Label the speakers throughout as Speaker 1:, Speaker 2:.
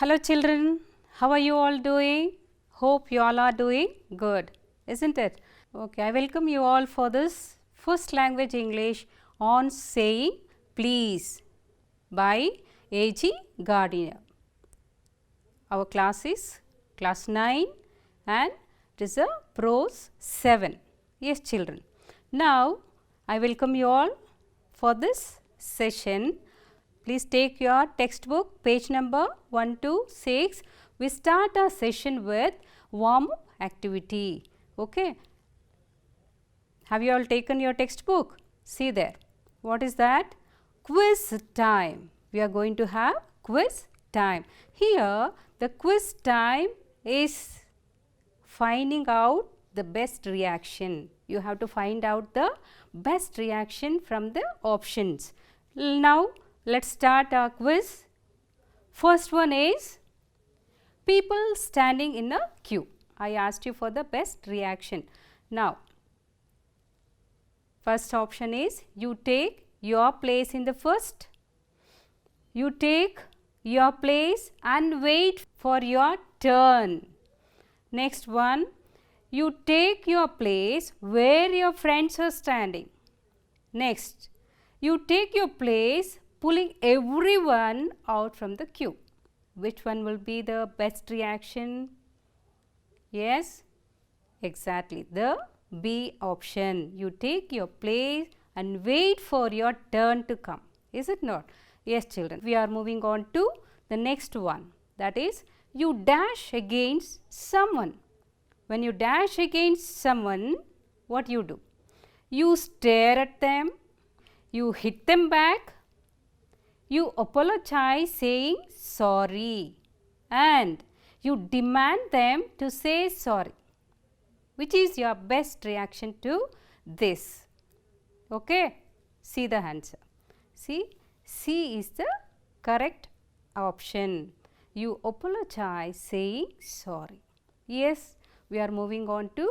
Speaker 1: Hello children, how are you all doing? Hope you all are doing good, isn't it? Okay, I welcome you all for this first language English on saying please by A.G. Gardiner. Our class is class 9 and it is a prose 7. Yes children. Now I welcome you all for this session. Please take your textbook page number 126. We start our session with warm-up activity. Okay. Have you all taken your textbook? See there. What is that? Quiz time. We are going to have quiz time. Here the quiz time is finding out the best reaction. You have to find out the best reaction from the options. Now let's start our quiz. First one is people standing in a queue. I asked you for the best reaction. Now, first option is you take your place in the first. You take your place and wait for your turn. Next one, you take your place where your friends are standing. Next, you take your place pulling everyone out from the queue. Which one will be the best reaction? Yes, exactly, the B option. You take your place and wait for your turn to come. Is it not? Yes children. We are moving on to the next one. That is, you dash against someone. When you dash against someone, what you do? You stare at them, you hit them back, you apologize saying sorry, and you demand them to say sorry. Which is your best reaction to this? Okay, see the answer. See, C is the correct option. You apologize saying sorry. Yes, we are moving on to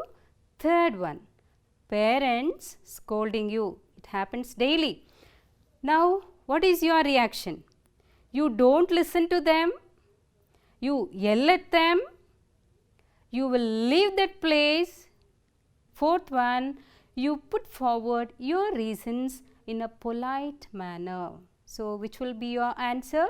Speaker 1: third one. Parents scolding you. It happens daily. Now, what is your reaction? You don't listen to them, you yell at them, you will leave that place. Fourth one, you put forward your reasons in a polite manner. So, which will be your answer?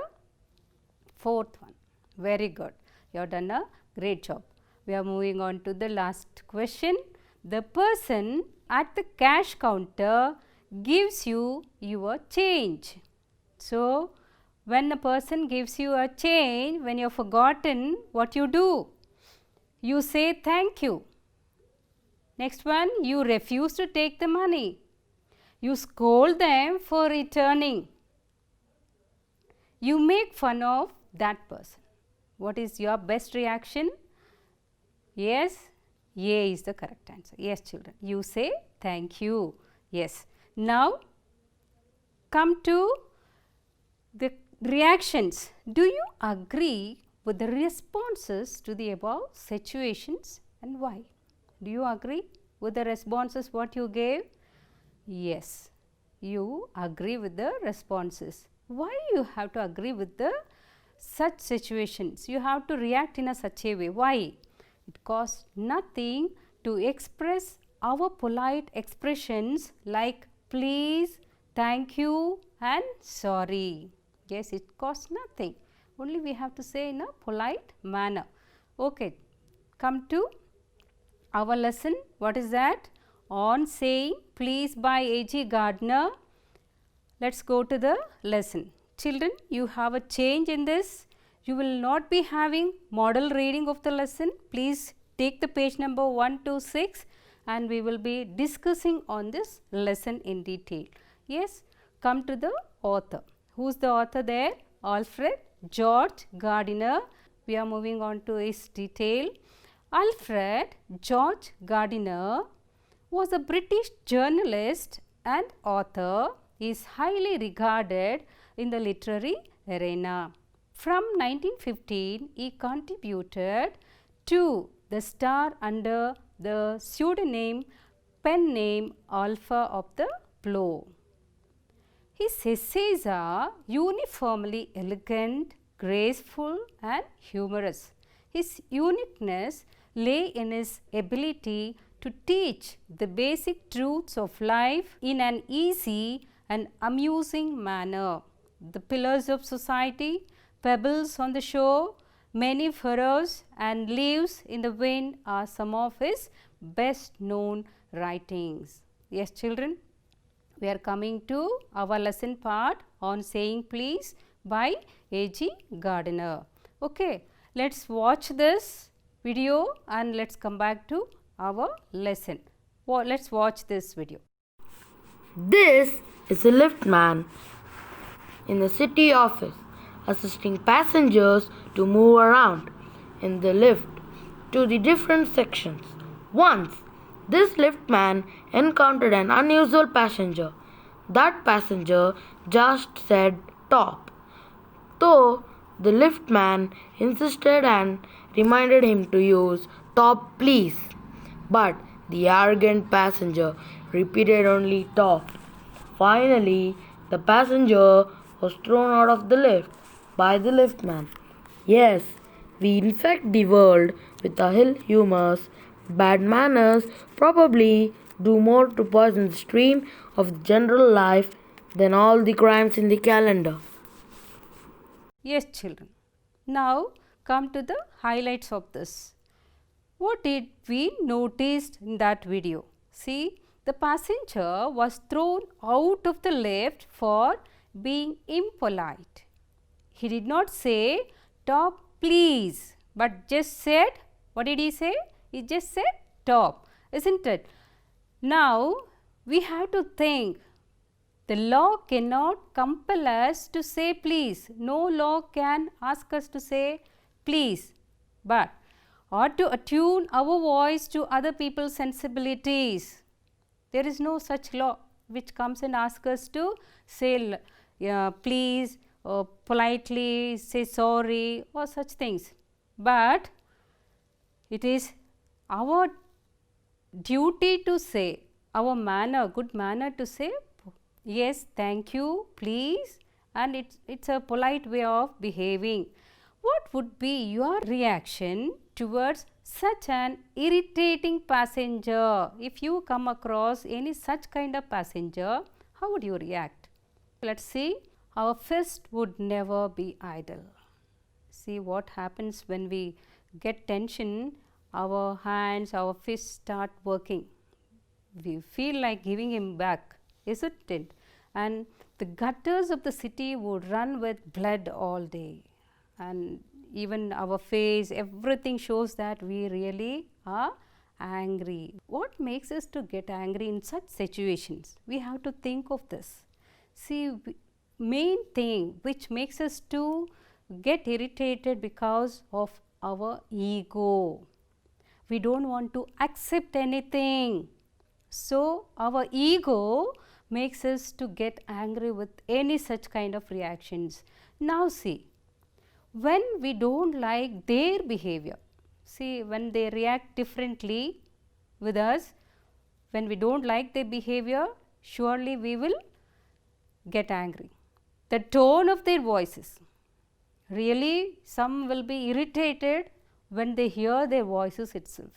Speaker 1: Fourth one. Very good. You have done a great job. We are moving on to the last question. The person at the cash counter gives you your change. So, when a person gives you a change, when you have forgotten, what you do? You say thank you. Next one, you refuse to take the money. You scold them for returning. You make fun of that person. What is your best reaction? Yes, A is the correct answer. Yes children, you say thank you. Yes. Now, come to the reactions. Do you agree with the responses to the above situations and why? Do you agree with the responses what you gave? Yes, you agree with the responses. Why you have to agree with the such situations? You have to react in a such a way. Why? It costs nothing to express our polite expressions like please, thank you and sorry. Yes, it costs nothing. Only we have to say in a polite manner. Okay, come to our lesson. What is that? On saying please by A.G. Gardiner. Let's go to the lesson. Children, you have a change in this. You will not be having model reading of the lesson. Please take the page number 126 and we will be discussing on this lesson in detail. Yes, come to the author. Who's the author there? Alfred George Gardiner. We are moving on to his detail. Alfred George Gardiner was a British journalist and author. He is highly regarded in the literary arena. From 1915, he contributed to the Star under the pseudonym pen name Alpha of the Plough. His essays are uniformly elegant, graceful and humorous. His uniqueness lay in his ability to teach the basic truths of life in an easy and amusing manner. The pillars of society, pebbles on the shore, many furrows and leaves in the wind are some of his best known writings. Yes, children, we are coming to our lesson part on saying please by A.G. Gardiner. Okay, let's watch this video and let's come back to our lesson. Let's watch this video.
Speaker 2: This is a liftman in the city office, assisting passengers to move around in the lift to the different sections. Once, this liftman encountered an unusual passenger. That passenger just said top, though the liftman insisted and reminded him to use top please. But the arrogant passenger repeated only top. Finally, the passenger was thrown out of the lift by the liftman. Yes, we infect the world with our ill humors. Bad manners probably do more to poison the stream of general life than all the crimes in the calendar.
Speaker 1: Yes, children. Now come to the highlights of this. What did we notice in that video? See, the passenger was thrown out of the lift for being impolite. He did not say top please, but just said, what did he say? He just said top, isn't it? Now we have to think, the law cannot compel us to say please. No law can ask us to say please, but or to attune our voice to other people's sensibilities. There is no such law which comes and asks us to say please or politely say sorry or such things. But it is our duty to say, our manner, good manner to say yes, thank you, please, and it's a polite way of behaving. What would be your reaction towards such an irritating passenger? If you come across any such kind of passenger, how would you react? Let's see. Our fist would never be idle. See what happens when we get tension, our hands, our fists start working. We feel like giving him back, isn't it? And the gutters of the city would run with blood all day. And even our face, everything shows that we really are angry. What makes us to get angry in such situations? We have to think of this. See, main thing which makes us to get irritated because of our ego. We don't want to accept anything. So our ego makes us to get angry with any such kind of reactions. Now see, when we don't like their behavior, see when they react differently with us, when we don't like their behavior, surely we will get angry. The tone of their voices, really some will be irritated when they hear their voices itself.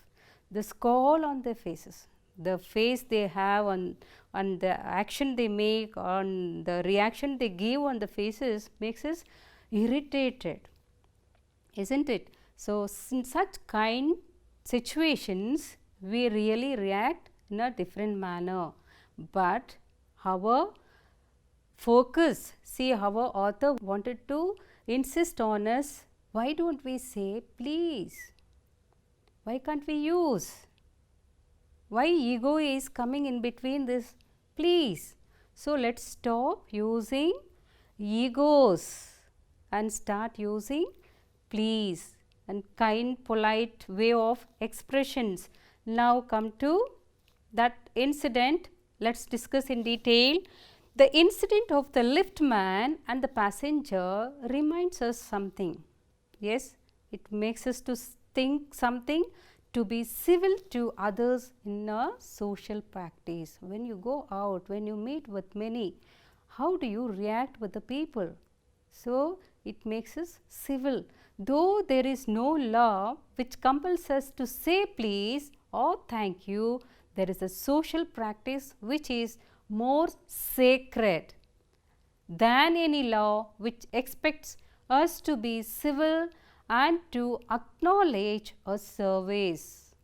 Speaker 1: The scowl on their faces, the face they have on the action they make, on the reaction they give on the faces makes us irritated, isn't it? So in such kind situations we really react in a different manner, but our focus, see our author wanted to insist on us, why don't we say please? Why can't we use? Why ego is coming in between this please? So let's stop using egos and start using please and kind, polite way of expressions. Now come to that incident. Let's discuss in detail. The incident of the liftman and the passenger reminds us something. Yes, it makes us to think something, to be civil to others in a social practice. When you go out, when you meet with many, how do you react with the people? So It makes us civil. Though there is no law which compels us to say please or thank you, there is a social practice which is more sacred than any law which expects us to be civil and to acknowledge a service.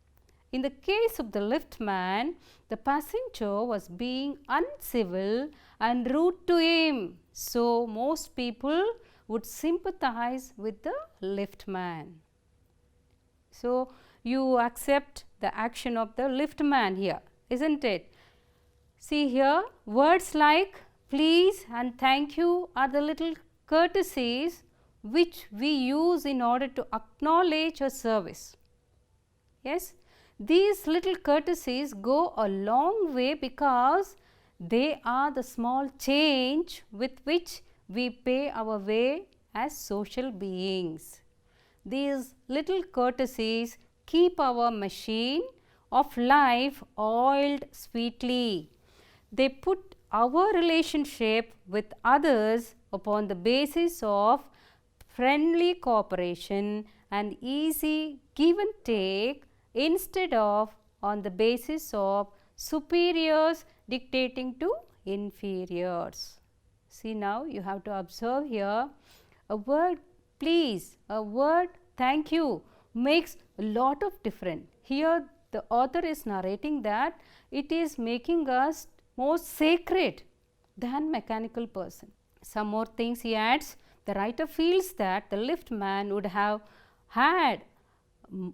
Speaker 1: In the case of the liftman, the passenger was being uncivil and rude to him. So, most people would sympathize with the liftman. So, you accept the action of the liftman here, isn't it? See here, words like please and thank you are the little courtesies which we use in order to acknowledge a service. Yes, these little courtesies go a long way because they are the small change with which we pay our way as social beings. These little courtesies keep our machine of life oiled sweetly. They put our relationship with others upon the basis of friendly cooperation and easy give and take instead of on the basis of superiors dictating to inferiors. See, now you have to observe here a word please, a word thank you makes a lot of difference. Here the author is narrating that it is making us more sacred than mechanical person. Some more things he adds. The writer feels that the liftman would have had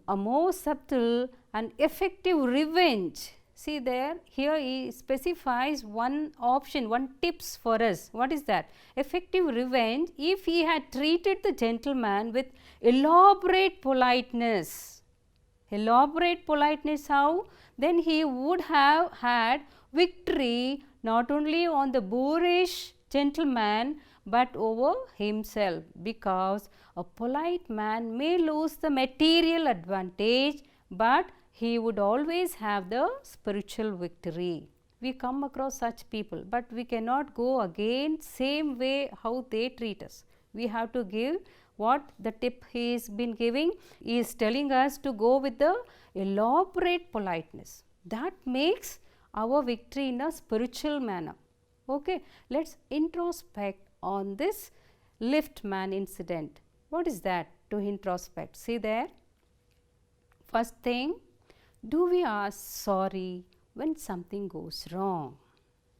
Speaker 1: a more subtle and effective revenge. See there, here he specifies one option, one tips for us. What is that? Effective revenge if he had treated the gentleman with elaborate politeness. Elaborate politeness how? Then he would have had victory not only on the boorish gentleman but over himself, because a polite man may lose the material advantage but he would always have the spiritual victory. We come across such people, but we cannot go again same way how they treat us. We have to give what the tip he has been giving. He is telling us to go with the elaborate politeness. That makes our victory in a spiritual manner. Okay, let's introspect on this liftman incident. What is that to introspect? See there. First thing, do we ask sorry when something goes wrong?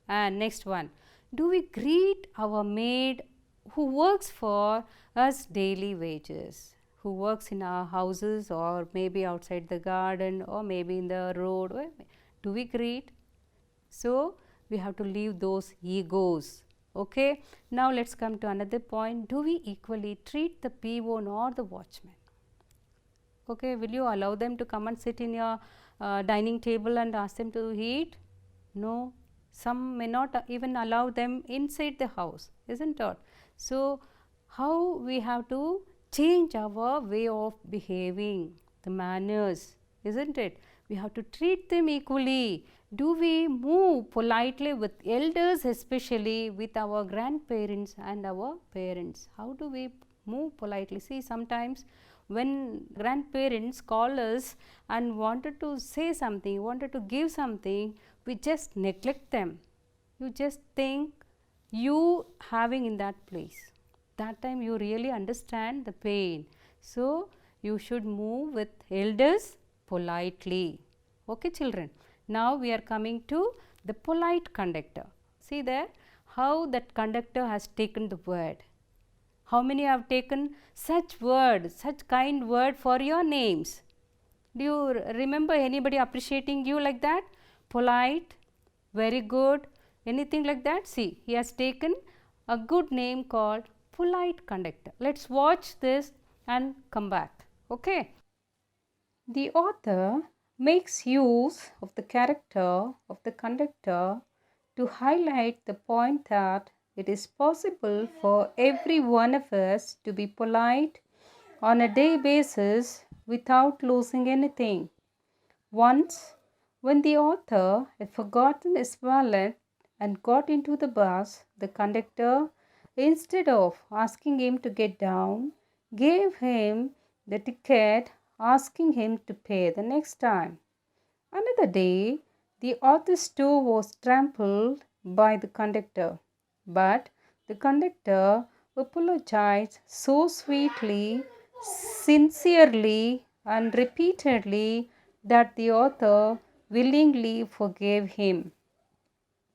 Speaker 1: And next one, do we greet our maid who works for us daily wages, who works in our houses or maybe outside the garden or maybe in the road? Do we greet? So, we have to leave those egos. Okay. Now, let us come to another point. Do we equally treat the peon or the watchman? Okay. Will you allow them to come and sit in your dining table and ask them to eat? No. Some may not even allow them inside the house, isn't it? So, how we have to change our way of behaving, the manners, isn't it? We have to treat them equally. Do we move politely with elders, especially with our grandparents and our parents? How do we move politely? See, sometimes when grandparents call us and wanted to say something, wanted to give something, we just neglect them. You just think you having in that place. That time you really understand the pain. So, you should move with elders politely. Okay, children. Now, we are coming to the polite conductor. See there how that conductor has taken the word. How many have taken such word, such kind word for your names? Do you remember anybody appreciating you like that? Polite, very good, anything like that? See, he has taken a good name called polite conductor. Let us watch this and come back. Okay. The author makes use of the character of the conductor to highlight the point that it is possible for every one of us to be polite on a day basis without losing anything. Once, when the author had forgotten his wallet and got into the bus, the conductor instead of asking him to get down, gave him the ticket, asking him to pay the next time. Another day, the author's toe was trampled by the conductor, but the conductor apologized so sweetly, sincerely, and repeatedly that the author willingly forgave him.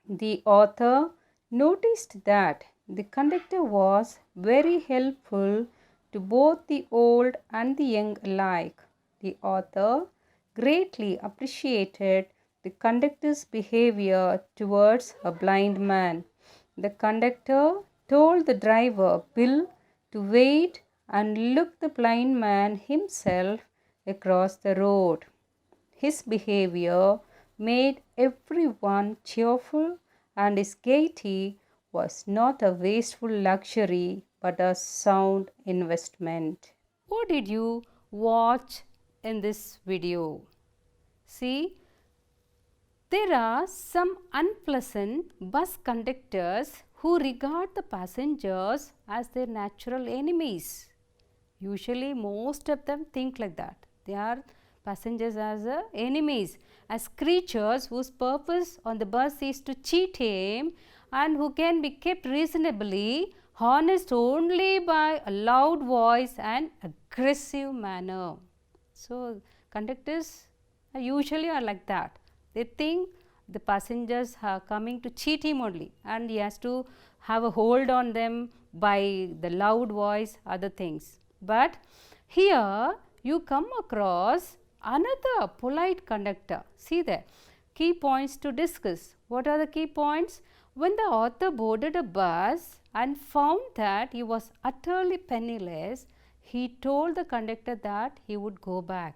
Speaker 1: The author noticed that the conductor was very helpful to both the old and the young alike. The author greatly appreciated the conductor's behavior towards a blind man. The conductor told the driver Bill to wait and look the blind man himself across the road. His behavior made everyone cheerful, and his gaiety was not a wasteful luxury but a sound investment. What did you watch in this video? See, there are some unpleasant bus conductors who regard the passengers as their natural enemies. Usually, most of them think like that. They are passengers as enemies, as creatures whose purpose on the bus is to cheat him and who can be kept reasonably honest only by a loud voice and aggressive manner. So, conductors usually are like that. They think the passengers are coming to cheat him only, and he has to have a hold on them by the loud voice, other things. But here you come across another polite conductor. See there, key points to discuss. What are the key points? When the author boarded a bus and found that he was utterly penniless, he told the conductor that he would go back.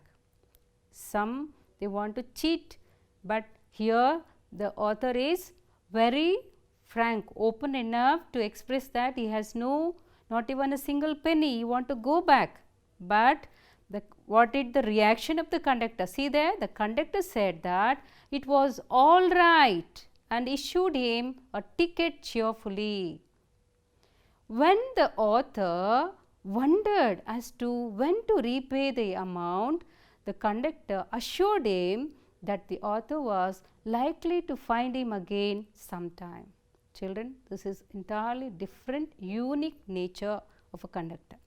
Speaker 1: Some they want to cheat, but here the author is very frank, open enough to express that he has not even a single penny, he want to go back. But what did the reaction of the conductor? See there, the conductor said that it was all right and issued him a ticket cheerfully. When the author wondered as to when to repay the amount, the conductor assured him that the author was likely to find him again sometime. Children, this is entirely different, unique nature of a conductor,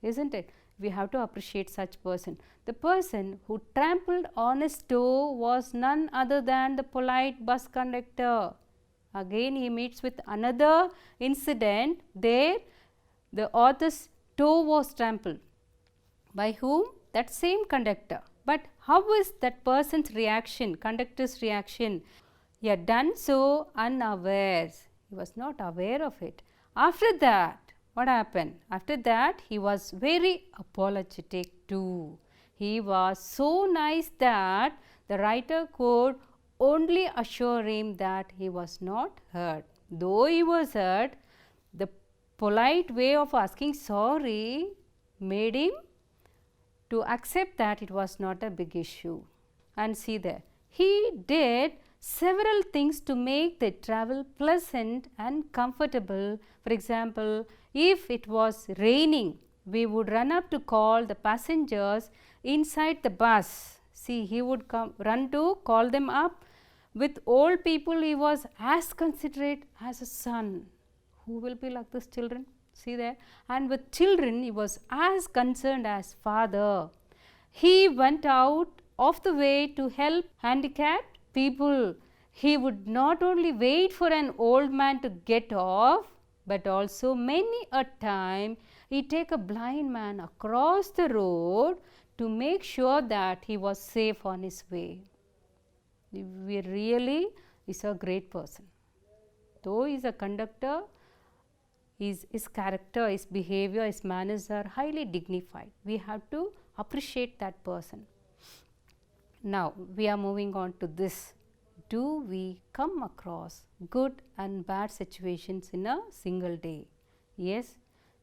Speaker 1: isn't it? We have to appreciate such person. The person who trampled on his toe was none other than the polite bus conductor. Again he meets with another incident. There the author's toe was trampled. By whom? That same conductor. But how is that person's reaction, conductor's reaction? He had done so unawares. He was not aware of it. After that, what happened? After that, he was very apologetic too. He was so nice that the writer could only assure him that he was not hurt. Though he was hurt, the polite way of asking sorry made him to accept that it was not a big issue. And see there, he did several things to make the travel pleasant and comfortable. For example, if it was raining, we would run up to call the passengers inside the bus. See, he would run to call them up. With old people, he was as considerate as a son. Who will be like this, children? See there. And with children, he was as concerned as father. He went out of the way to help handicapped people. He would not only wait for an old man to get off, but also many a time he take a blind man across the road to make sure that he was safe on his way. He really is a great person. Though he is a conductor, his character, his behavior, his manners are highly dignified. We have to appreciate that person. Now, we are moving on to this. Do we come across good and bad situations in a single day? Yes.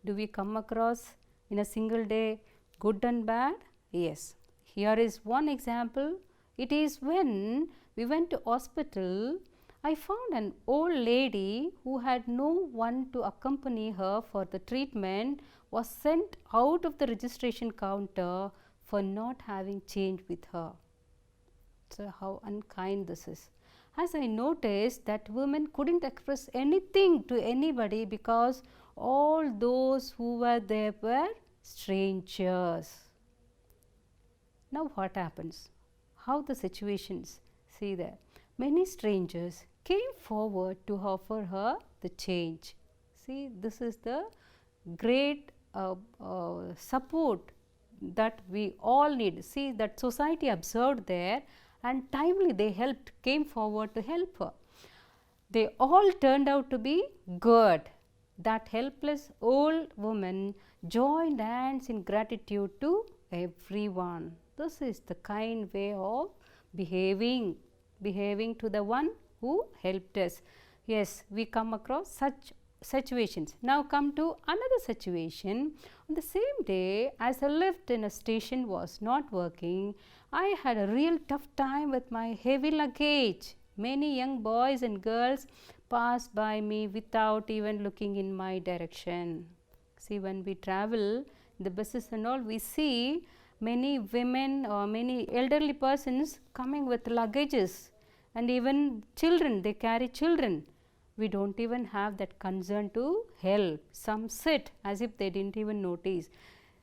Speaker 1: Do we come across in a single day good and bad? Yes. Here is one example. It is when we went to hospital I found an old lady who had no one to accompany her for the treatment was sent out of the registration counter for not having change with her. So how unkind this is. As I noticed that women couldn't express anything to anybody because all those who were there were strangers. Now what happens? How the situations? See there. Many strangers came forward to offer her the change. See, this is the great support that we all need. See, that society observed there and timely they helped, came forward to help her. They all turned out to be good. That helpless old woman joined hands in gratitude to everyone. This is the kind way of behaving to the one who helped us. Yes, we come across such situations. Now come to another situation. On the same day, as a lift in a station was not working, I had a real tough time with my heavy luggage. Many young boys and girls passed by me without even looking in my direction. See, when we travel, the buses and all, we see many women or many elderly persons coming with luggages, and even children, they carry children. We don't even have that concern to help. Some sit as if they didn't even notice.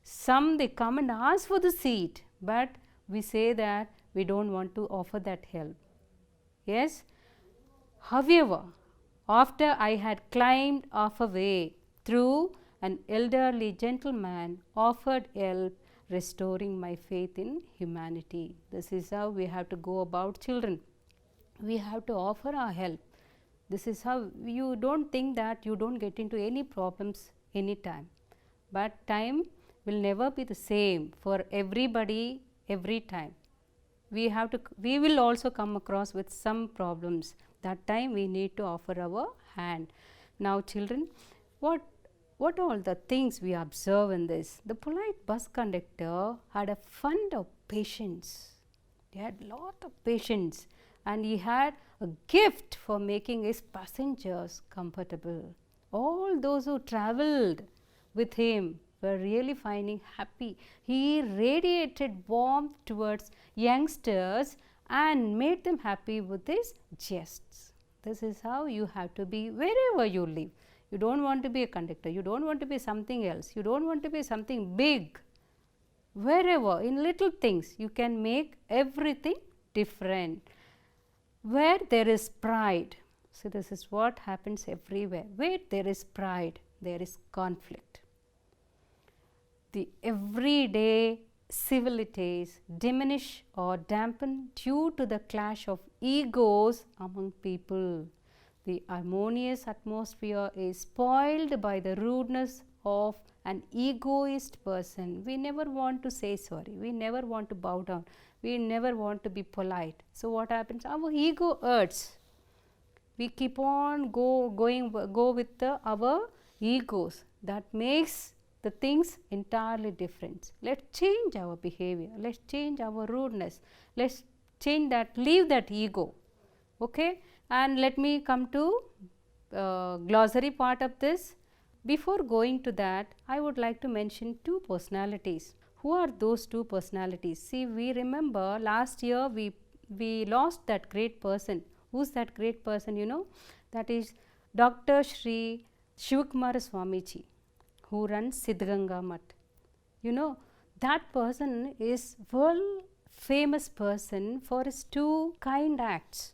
Speaker 1: Some they come and ask for the seat, but we say that we don't want to offer that help. Yes. However, after I had climbed off a way through, an elderly gentleman offered help, restoring my faith in humanity. This is how we have to go about children. We have to offer our help. This is how you don't think that you don't get into any problems anytime. But time will never be the same for everybody every time. We will also come across with some problems. That time we need to offer our hand. Now children, what all the things we observe in this? The polite bus conductor had a fund of patience. He had lot of patience, and he had a gift for making his passengers comfortable. All those who travelled with him were really finding happy. He radiated warmth towards youngsters and made them happy with his jests. This is how you have to be wherever you live. You don't want to be a conductor, you don't want to be something else, you don't want to be something big. Wherever, in little things, you can make everything different. Where there is pride, so this is what happens everywhere. Where there is pride, there is conflict. The everyday civilities diminish or dampen due to the clash of egos among people. The harmonious atmosphere is spoiled by the rudeness of an egoist person. We never want to say sorry, we never want to bow down, we never want to be polite. So what happens? Our ego hurts. We keep on go with our egos. That makes the things entirely different. Let's change our behavior, let's change our rudeness, let's change that, leave that ego. Okay, and let me come to glossary part of this. Before going to that, I would like to mention two personalities. Who are those two personalities? See, we remember last year we lost that great person. Who's that great person? You know, that is Dr. Shri Shivakumara Swamiji, who runs Siddhganga Mutt. You know, that person is world famous person for his two kind acts.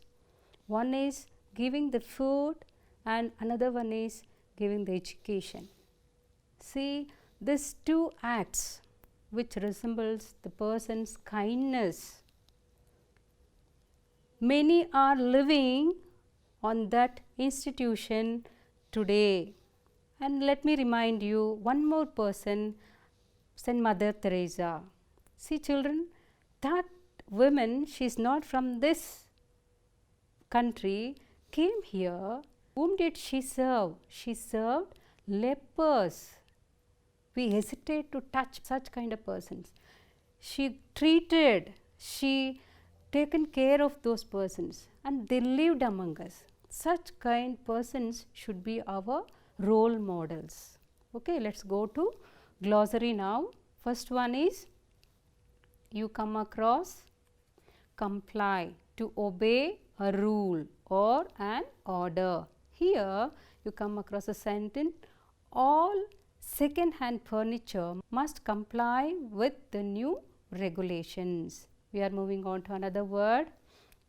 Speaker 1: One is giving the food and another one is giving the education. See, these two acts which resembles the person's kindness. Many are living on that institution today. And let me remind you one more person, Saint Mother Teresa. See children, that woman, she is not from this country, came here. Whom did she serve? She served lepers. We hesitate to touch such kind of persons. She treated, she taken care of those persons, and they lived among us. Such kind persons should be our role models. Okay, let's go to glossary now. First one is, you come across comply, to obey a rule or an order. Here you come across a sentence, all second hand furniture must comply with the new regulations. We are moving on to another word,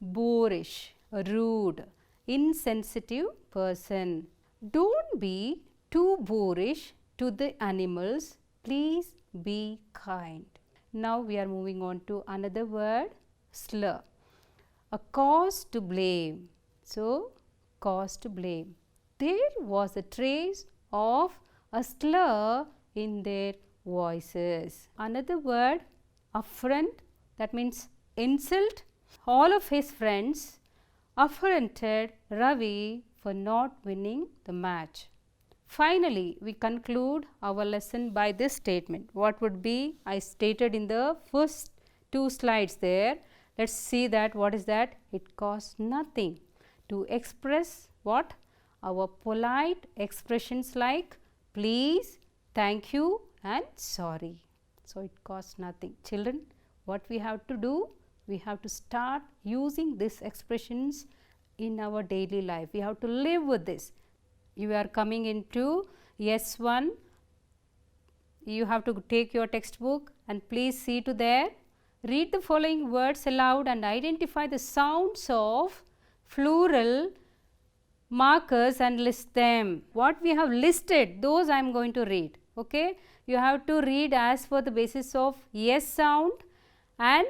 Speaker 1: boorish, rude, insensitive person. Don't be too boorish to the animals, please be kind. Now we are moving on to another word, slur, a cause to blame. So, cause to blame. There was a trace of a slur in their voices. Another word, affront, that means insult. All of his friends affronted Ravi for not winning the match. Finally, we conclude our lesson by this statement. What would be? I stated in the first 2 slides there. Let's see that. What is that? It costs nothing to express what? Our polite expressions like please, thank you and sorry. So, it costs nothing. Children, what we have to do? We have to start using these expressions in our daily life. We have to live with this. You are coming into S1. You have to take your textbook and please see to there. Read the following words aloud and identify the sounds of plural markers and list them. What we have listed, those I am going to read. Okay? You have to read as per the basis of S sound and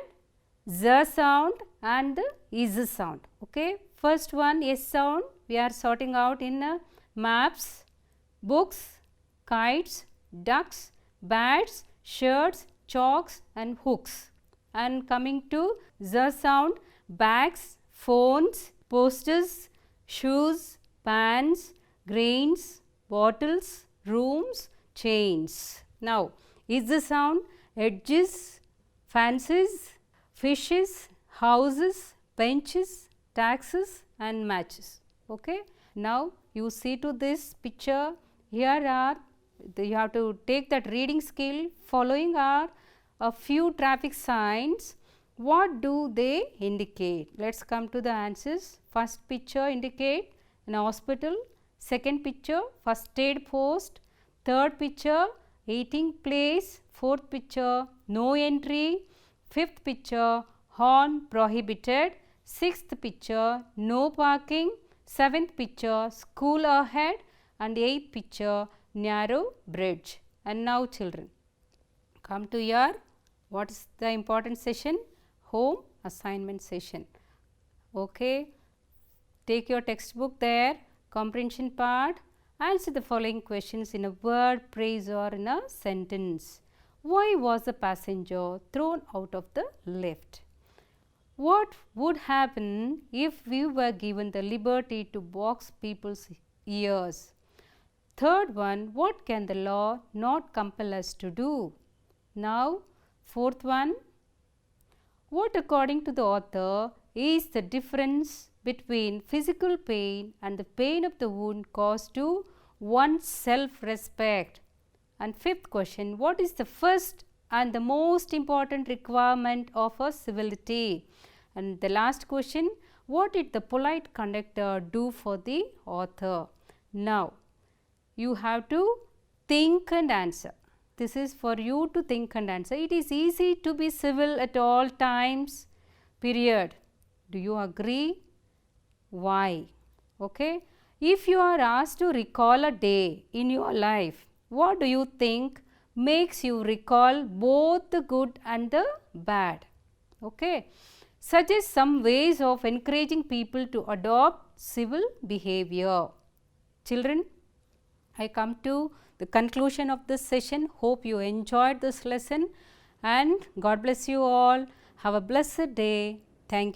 Speaker 1: Z sound and the is sound. Okay? First one, S sound, we are sorting out in maps, books, kites, ducks, bats, shirts, chalks and hooks. And coming to Z sound, bags, phones, posters, shoes, pans, grains, bottles, rooms, chains. Now, is the sound, edges, fancies, fishes, houses, benches, taxes and matches. Okay? Now, you see to this picture, here are, you have to take that reading skill. Following are a few traffic signs. What do they indicate? Let's come to the answers. First picture indicate an hospital. Second picture, first aid post. Third picture, eating place. Fourth picture, no entry. Fifth picture, horn prohibited. Sixth picture, no parking. Seventh picture, school ahead. And eighth picture, narrow bridge. And now children, come to your, what is the important session? Home assignment session. Okay. Take your textbook there, comprehension part, answer the following questions in a word, phrase or in a sentence. Why was the passenger thrown out of the lift? What would happen if we were given the liberty to box people's ears? Third one, what can the law not compel us to do? Now, fourth one, what according to the author is the difference between physical pain and the pain of the wound caused to one's self-respect? And fifth question, what is the first and the most important requirement of a civility? And the last question, what did the polite conductor do for the author? Now, you have to think and answer. This is for you to think and answer. It is easy to be civil at all times, period. Do you agree? Why? Okay. If you are asked to recall a day in your life, what do you think makes you recall both the good and the bad? Okay. Suggest some ways of encouraging people to adopt civil behavior. Children, I come to the conclusion of this session. Hope you enjoyed this lesson and God bless you all. Have a blessed day. Thank you.